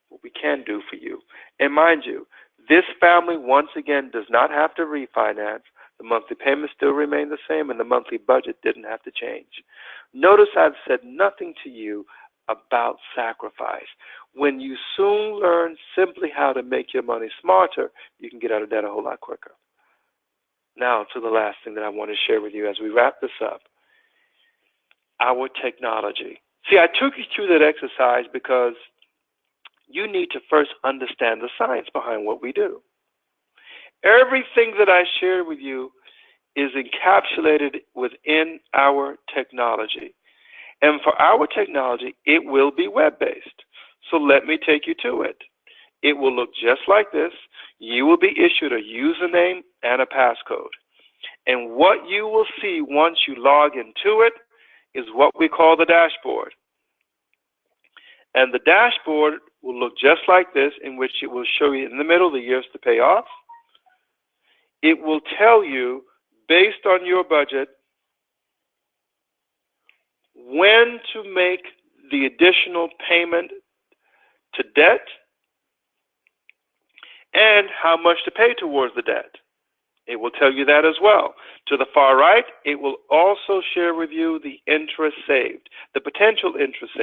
S3: what we can do for you. And mind you, this family, once again, does not have to refinance. The monthly payments still remain the same, and the monthly budget didn't have to change. Notice I've said nothing to you about sacrifice. When you soon learn simply how to make your money smarter, you can get out of debt a whole lot quicker. Now to the last thing that I want to share with you as we wrap this up, our technology. See, I took you through that exercise because you need to first understand the science behind what we do. Everything that I shared with you is encapsulated within our technology. And for our technology, it will be web-based. So let me take you to it. It will look just like this. You will be issued a username and a passcode. And what you will see once you log into it is what we call the dashboard. And the dashboard will look just like this, in which it will show you in the middle the years to pay off. It will tell you, based on your budget, when to make the additional payment to debt and how much to pay towards the debt. It will tell you that as well. To the far right, it will also share with you the interest saved, the potential interest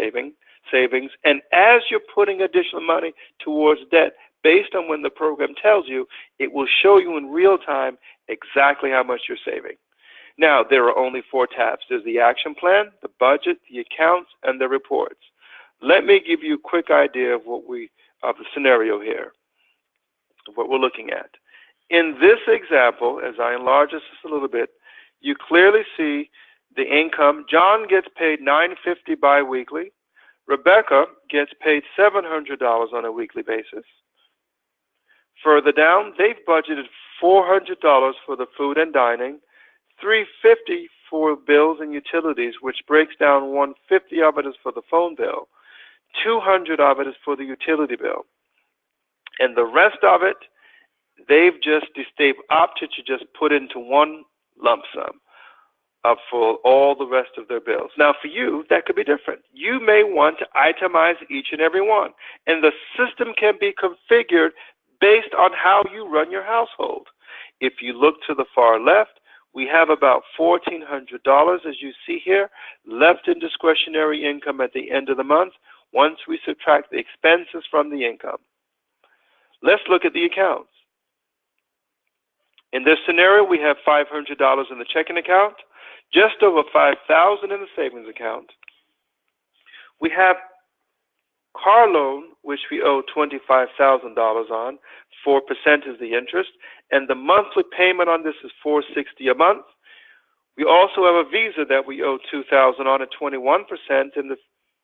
S3: savings, and as you're putting additional money towards debt, based on when the program tells you, it will show you in real time exactly how much you're saving. Now, there are only 4 tabs. There's the action plan, the budget, the accounts, and the reports. Let me give you a quick idea of the scenario here, of what we're looking at. In this example, as I enlarge this just a little bit, you clearly see the income. John gets paid $950 biweekly. Rebecca gets paid $700 on a weekly basis. Further down, they've budgeted $400 for the food and dining, $350 for bills and utilities, which breaks down $150 of it is for the phone bill, $200 of it is for the utility bill, and the rest of it they've opted to just put into one lump sum for all the rest of their bills. Now, for you, that could be different. You may want to itemize each and every one, and the system can be configured based on how you run your household. If you look to the far left, we have about $1,400, as you see here, left in discretionary income at the end of the month once we subtract the expenses from the income. Let's look at the accounts. In this scenario, we have $500 in the checking account, just over $5,000 in the savings account. We have car loan, which we owe $25,000 on. 4% is the interest, and the monthly payment on this is $460 a month. We also have a Visa that we owe $2,000 on at 21%, and the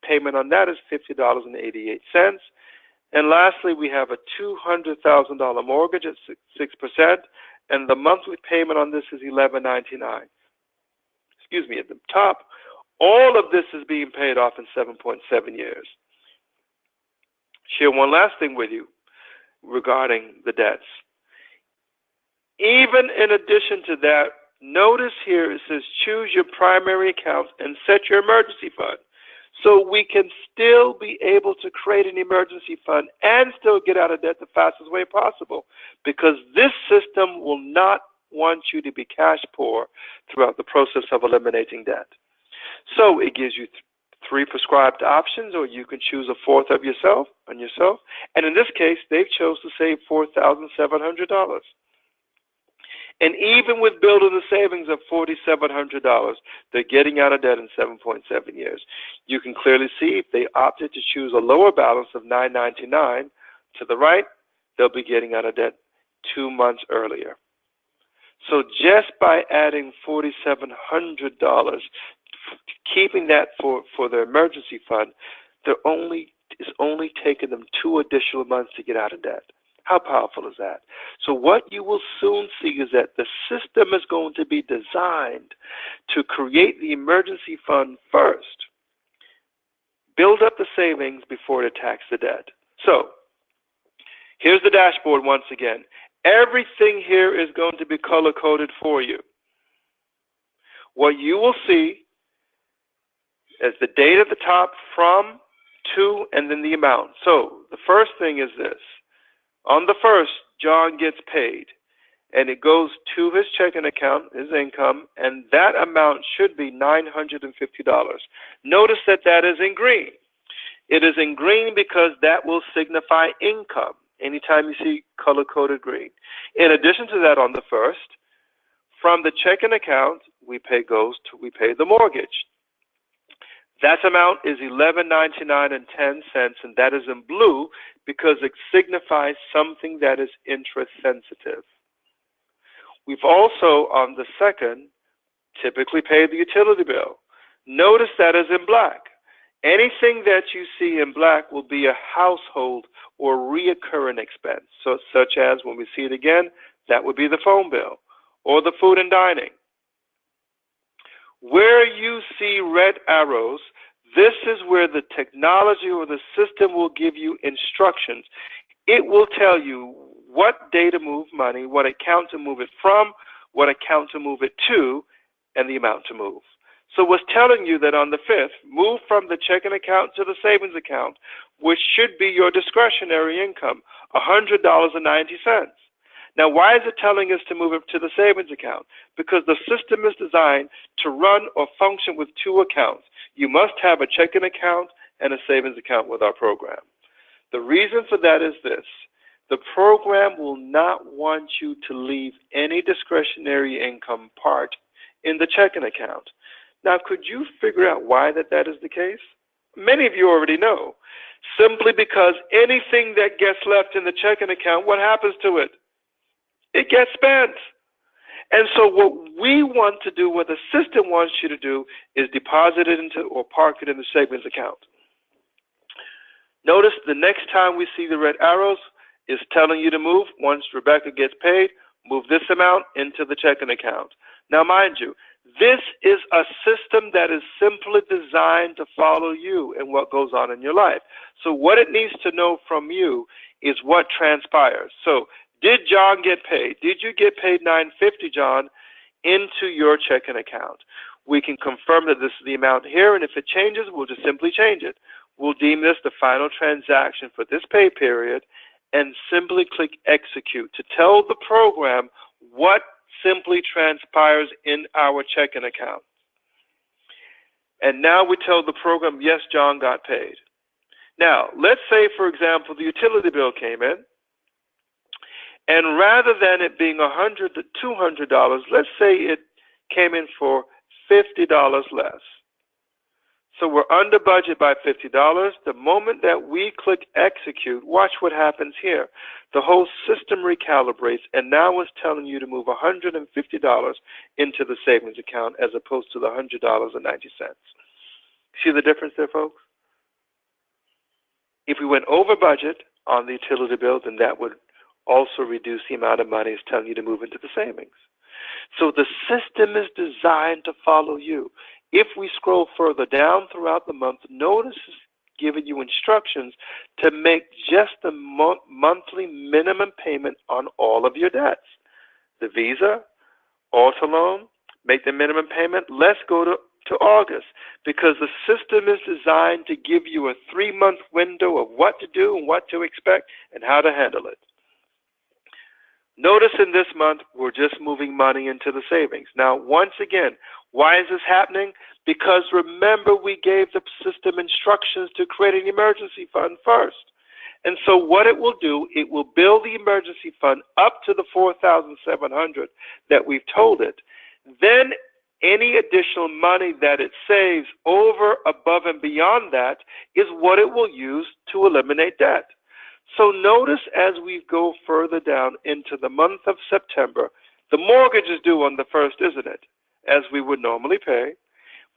S3: payment on that is $50.88. And lastly, we have a $200,000 mortgage at 6%, and the monthly payment on this is $11.99. Excuse me, at the top, all of this is being paid off in 7.7 years. Share one last thing with you regarding the debts. Even in addition to that, notice here it says choose your primary account and set your emergency fund. So we can still be able to create an emergency fund and still get out of debt the fastest way possible, because this system will not want you to be cash poor throughout the process of eliminating debt. So it gives you 3 prescribed options, or you can choose a fourth of yourself. And in this case, they've chose to save $4,700. And even with building a savings of $4,700, they're getting out of debt in 7.7 years. You can clearly see if they opted to choose a lower balance of $999 to the right, they'll be getting out of debt 2 months earlier. So just by adding $4,700, keeping that for their emergency fund, it's only taking them 2 additional months to get out of debt. How powerful is that? So what you will soon see is that the system is going to be designed to create the emergency fund first, build up the savings before it attacks the debt. So here's the dashboard once again. Everything here is going to be color-coded for you. What you will see is the date at the top, from, to, and then the amount. So the first thing is this. On the first, John gets paid, and it goes to his checking account, his income, and that amount should be $950. Notice that that is in green. It is in green because that will signify income anytime you see color-coded green. In addition to that, on the first, from the checking account, we pay the mortgage. That amount is $11.99 and that is in blue because it signifies something that is interest sensitive. We've also, on the second, typically paid the utility bill. Notice that is in black. Anything that you see in black will be a household or reoccurring expense. So, such as, when we see it again, that would be the phone bill or the food and dining. Where you see red arrows, this is where the technology or the system will give you instructions. It will tell you what day to move money, what account to move it from, what account to move it to, and the amount to move. So it's telling you that on the 5th, move from the checking account to the savings account, which should be your discretionary income, $100.90. Now, why is it telling us to move it to the savings account? Because the system is designed to run or function with 2 accounts. You must have a checking account and a savings account with our program. The reason for that is this. The program will not want you to leave any discretionary income part in the checking account. Now, could you figure out why that is the case? Many of you already know. Simply because anything that gets left in the checking account, what happens to it? It gets spent. And so what we want to do, what the system wants you to do, is deposit it into or park it in the savings account. Notice the next time we see the red arrows is telling you to move. Once Rebecca gets paid, move this amount into the checking account. Now, mind you, this is a system that is simply designed to follow you and what goes on in your life. So what it needs to know from you is what transpires. So did John get paid? Did you get paid $950, John, into your checking account? We can confirm that this is the amount here, and if it changes, we'll just simply change it. We'll deem this the final transaction for this pay period and simply click execute to tell the program what simply transpires in our checking account. And now we tell the program, yes, John got paid. Now, let's say, for example, the utility bill came in, and rather than it being $100 to $200, let's say it came in for $50 less. So we're under budget by $50. The moment that we click execute, watch what happens here. The whole system recalibrates, and now it's telling you to move $150 into the savings account as opposed to the $100.90. See the difference there, folks? If we went over budget on the utility bill, then that would also reduce the amount of money it's telling you to move into the savings. So the system is designed to follow you. If we scroll further down throughout the month, notice it's giving you instructions to make just the monthly minimum payment on all of your debts. The Visa, auto loan, make the minimum payment. Let's go to August, because the system is designed to give you a 3-month window of what to do and what to expect and how to handle it. Notice in this month, we're just moving money into the savings. Now, once again, why is this happening? Because remember, we gave the system instructions to create an emergency fund first. And so what it will do, it will build the emergency fund up to the $4,700 that we've told it. Then any additional money that it saves over, above, and beyond that is what it will use to eliminate debt. So notice as we go further down into the month of September, the mortgage is due on the 1st, isn't it? As we would normally pay.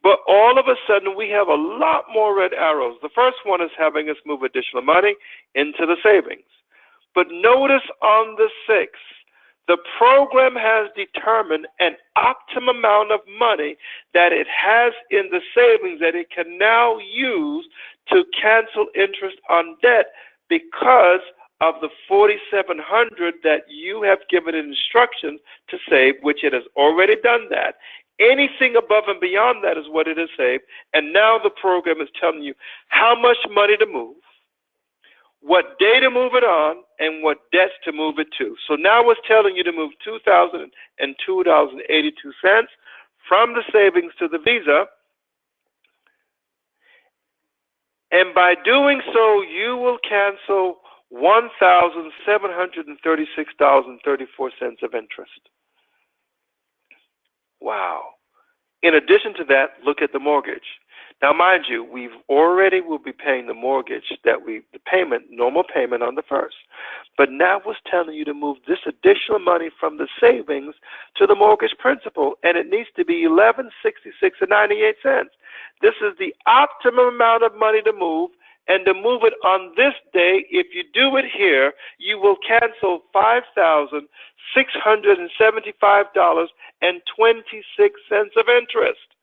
S3: But all of a sudden, we have a lot more red arrows. The first one is having us move additional money into the savings. But notice on the 6th, the program has determined an optimum amount of money that it has in the savings that it can now use to cancel interest on debt, because of the $4,700 that you have given it instructions to save, which it has already done that. Anything above and beyond that is what it has saved. And now the program is telling you how much money to move, what day to move it on, and what debts to move it to. So now it's telling you to move $2,002.82 from the savings to the Visa. And by doing so, you will cancel $1,736.34 of interest. Wow. In addition to that, look at the mortgage. Now, mind you, will be paying the mortgage the normal payment on the 1st. But now it's telling you to move this additional money from the savings to the mortgage principal, and it needs to be $1,166.98. This is the optimum amount of money to move, and to move it on this day, if you do it here, you will cancel $5,675.26 of interest.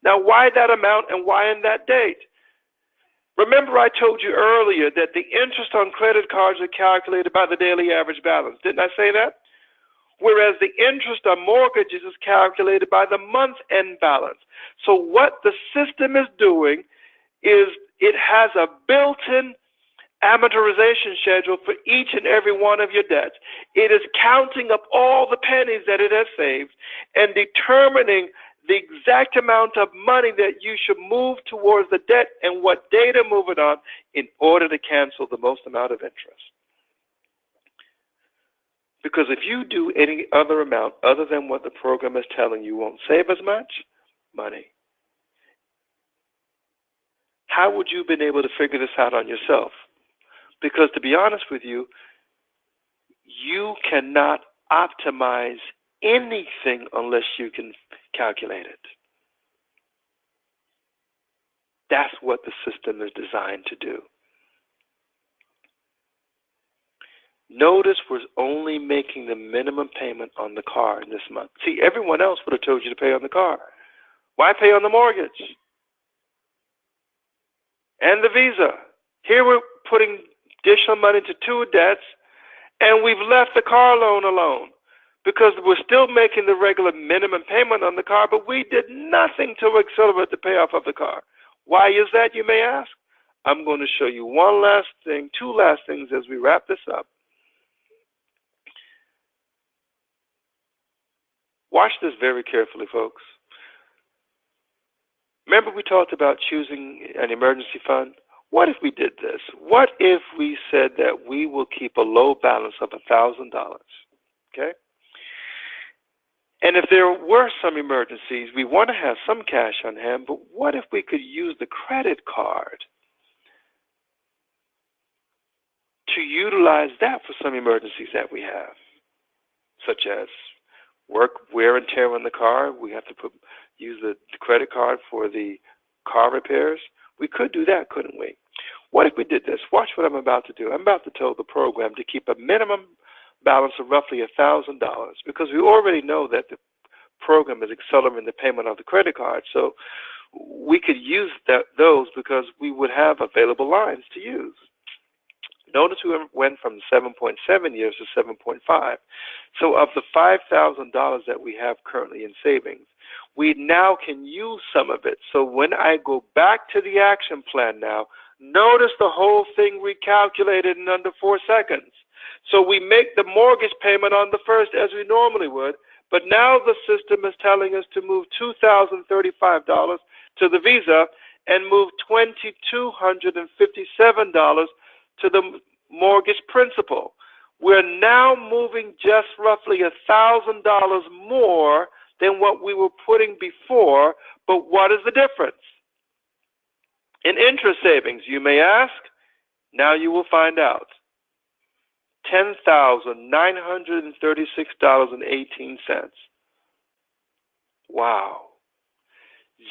S3: Now, why that amount and why in that date? Remember, I told you earlier that the interest on credit cards are calculated by the daily average balance. Didn't I say that? Whereas the interest on mortgages is calculated by the month-end balance. So what the system is doing is it has a built-in amortization schedule for each and every one of your debts. It is counting up all the pennies that it has saved and determining the exact amount of money that you should move towards the debt and what day to move it on in order to cancel the most amount of interest. Because if you do any other amount other than what the program is telling you won't save as much money, how would you have been able to figure this out on yourself? Because to be honest with you, you cannot optimize anything unless you can calculate it. That's what the system is designed to do. Notice we're only making the minimum payment on the car this month. See, everyone else would have told you to pay on the car. Why pay on the mortgage? And the Visa. Here we're putting additional money into two debts, and we've left the car loan alone because we're still making the regular minimum payment on the car, but we did nothing to accelerate the payoff of the car. Why is that, you may ask? I'm going to show you one last thing, two last things as we wrap this up. Watch this very carefully, folks. Remember we talked about choosing an emergency fund? What if we did this? What if we said that we will keep a low balance of $1,000, okay? And if there were some emergencies, we want to have some cash on hand, but what if we could use the credit card to utilize that for some emergencies that we have, such as work, wear and tear on the car? We have to use the credit card for the car repairs. We could do that, couldn't we? What if we did this? Watch what I'm about to do. I'm about to tell the program to keep a minimum balance of roughly $1,000 because we already know that the program is accelerating the payment of the credit card. So we could use those because we would have available lines to use. Notice we went from 7.7 years to 7.5. So of the $5,000 that we have currently in savings, we now can use some of it. So when I go back to the action plan now, notice the whole thing recalculated in under 4 seconds. So we make the mortgage payment on the first as we normally would, but now the system is telling us to move $2,035 to the Visa and move $2,257 to the mortgage principal. We're now moving just roughly $1,000 more than what we were putting before, but what is the difference? In interest savings, you may ask. Now you will find out. $10,936.18. Wow.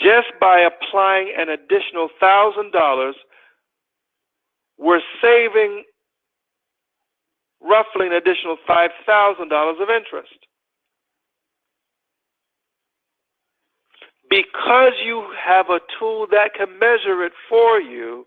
S3: Just by applying an additional $1,000, we're saving roughly an additional $5,000 of interest. Because you have a tool that can measure it for you,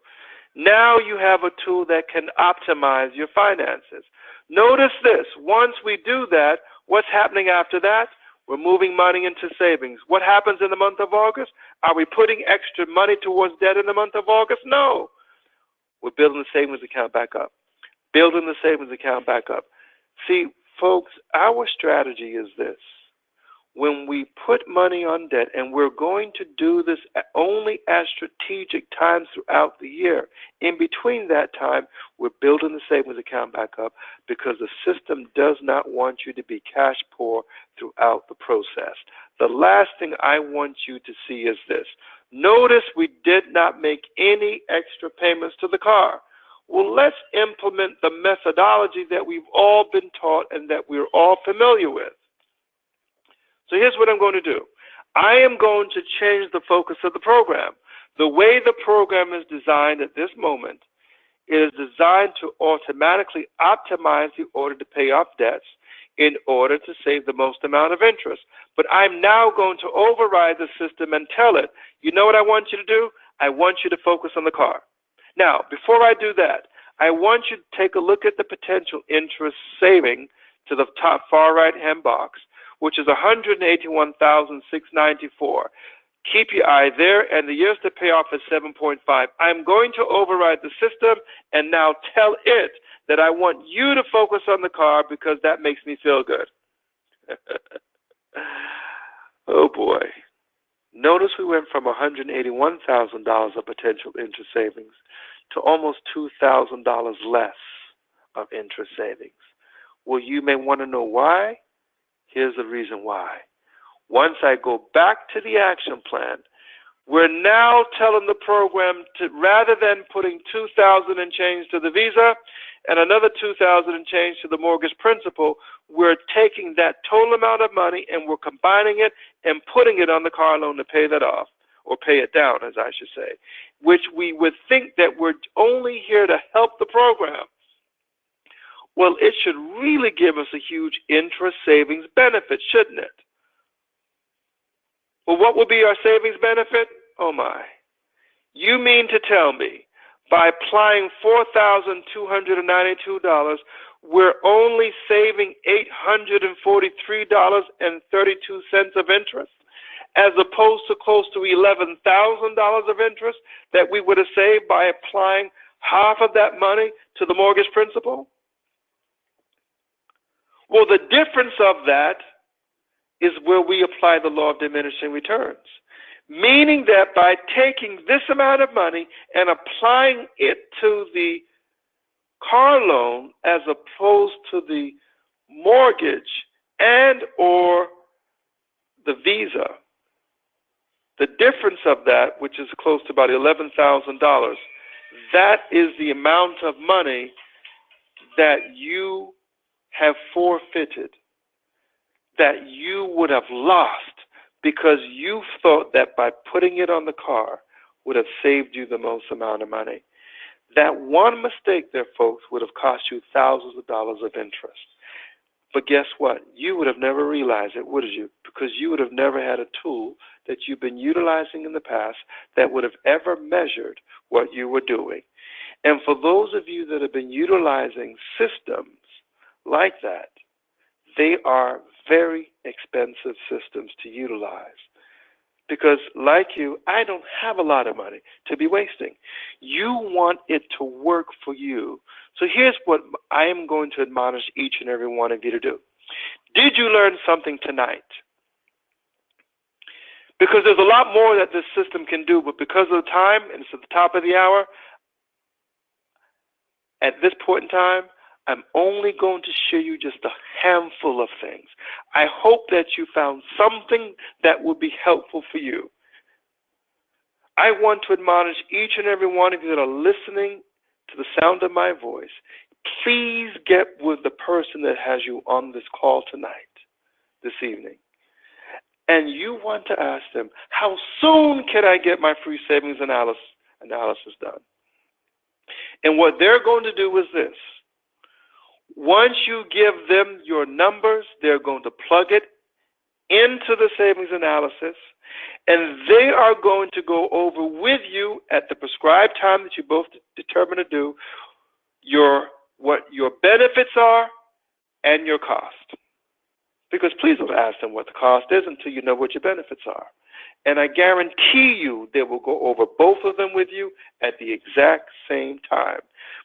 S3: now you have a tool that can optimize your finances. Notice this. Once we do that, what's happening after that? We're moving money into savings. What happens in the month of August? Are we putting extra money towards debt in the month of August? No. We're building the savings account back up. Building the savings account back up. See, folks, our strategy is this. When we put money on debt, and we're going to do this only at strategic times throughout the year, in between that time, we're building the savings account back up because the system does not want you to be cash poor throughout the process. The last thing I want you to see is this. Notice we did not make any extra payments to the car. Well, let's implement the methodology that we've all been taught and that we're all familiar with. So here's what I'm going to do. I am going to change the focus of the program. The way the program is designed at this moment, it is designed to automatically optimize the order to pay off debts in order to save the most amount of interest. But I'm now going to override the system and tell it, you know what I want you to do? I want you to focus on the car. Now, before I do that, I want you to take a look at the potential interest saving to the top far right-hand box, which is $181,694. Keep your eye there, and the years to pay off is 7.5. I'm going to override the system and now tell it that I want you to focus on the car because that makes me feel good. Oh, boy. Notice we went from $181,000 of potential interest savings to almost $2,000 less of interest savings.
S4: Well, you may want to know why. Here's the reason why. Once I go back to the action plan, we're now telling the program to, rather than putting $2,000 and change to the Visa and another $2,000 and change to the mortgage principal, we're taking that total amount of money and we're combining it and putting it on the car loan to pay that off, or pay it down, as I should say, which we would think that we're only here to help the program. Well, it should really give us a huge interest savings benefit, shouldn't it? Well, what would be our savings benefit? Oh, my. You mean to tell me by applying $4,292, we're only saving $843.32 of interest, as opposed to close to $11,000 of interest that we would have saved by applying half of that money to the mortgage principal? Well, the difference of that is where we apply the law of diminishing returns, meaning that by taking this amount of money and applying it to the car loan as opposed to the mortgage and or the Visa, the difference of that, which is close to about $11,000, that is the amount of money that you have forfeited, that you would have lost because you thought that by putting it on the car would have saved you the most amount of money. That one mistake there, folks, would have cost you thousands of dollars of interest. But guess what? You would have never realized it, would you? Because you would have never had a tool that you've been utilizing in the past that would have ever measured what you were doing. And for those of you that have been utilizing systems like that, they are very expensive systems to utilize. Because like you, I don't have a lot of money to be wasting. You want it to work for you. So here's what I am going to admonish each and every one of you to do. Did you learn something tonight? Because there's a lot more that this system can do, but because of the time, and it's at the top of the hour, at this point in time, I'm only going to show you just a handful of things. I hope that you found something that would be helpful for you. I want to admonish each and every one of you that are listening to the sound of my voice. Please get with the person that has you on this call tonight, this evening. And you want to ask them, how soon can I get my free savings analysis done? And what they're going to do is this. Once you give them your numbers, they're going to plug it into the savings analysis, and they are going to go over with you at the prescribed time that you both determine to do what your benefits are and your cost. Because please don't ask them what the cost is until you know what your benefits are. And I guarantee you they will go over both of them with you at the exact same time.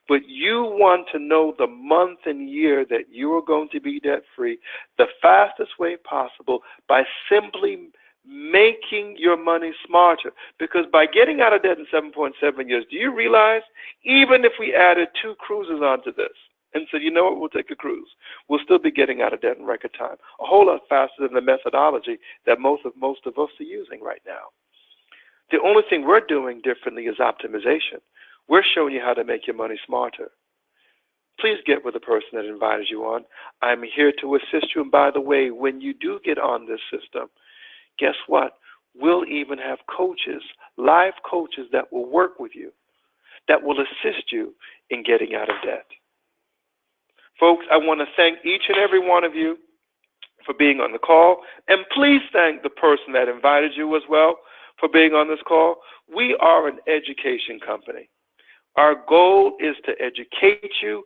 S4: But you want to know the month and year that you are going to be debt-free the fastest way possible by simply making your money smarter. Because by getting out of debt in 7.7 years, do you realize even if we added 2 cruises onto this and said, you know what, we'll take a cruise, we'll still be getting out of debt in record time, a whole lot faster than the methodology that most of us are using right now. The only thing we're doing differently is optimization. We're showing you how to make your money smarter. Please get with the person that invited you on. I'm here to assist you. And by the way, when you do get on this system, guess what? We'll even have coaches, live coaches that will work with you, that will assist you in getting out of debt. Folks, I want to thank each and every one of you for being on the call. And please thank the person that invited you as well for being on this call. We are an education company. Our goal is to educate you,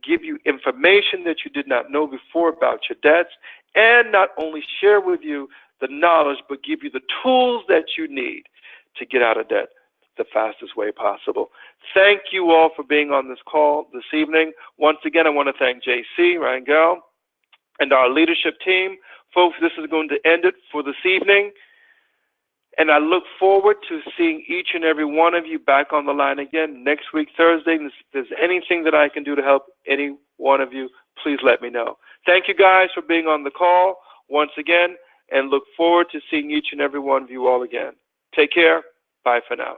S4: give you information that you did not know before about your debts, and not only share with you the knowledge, but give you the tools that you need to get out of debt the fastest way possible. Thank you all for being on this call this evening. Once again, I want to thank JC, Rangel, and our leadership team. Folks, this is going to end it for this evening. And I look forward to seeing each and every one of you back on the line again next week, Thursday. And if there's anything that I can do to help any one of you, please let me know. Thank you guys for being on the call once again, and look forward to seeing each and every one of you all again. Take care. Bye for now.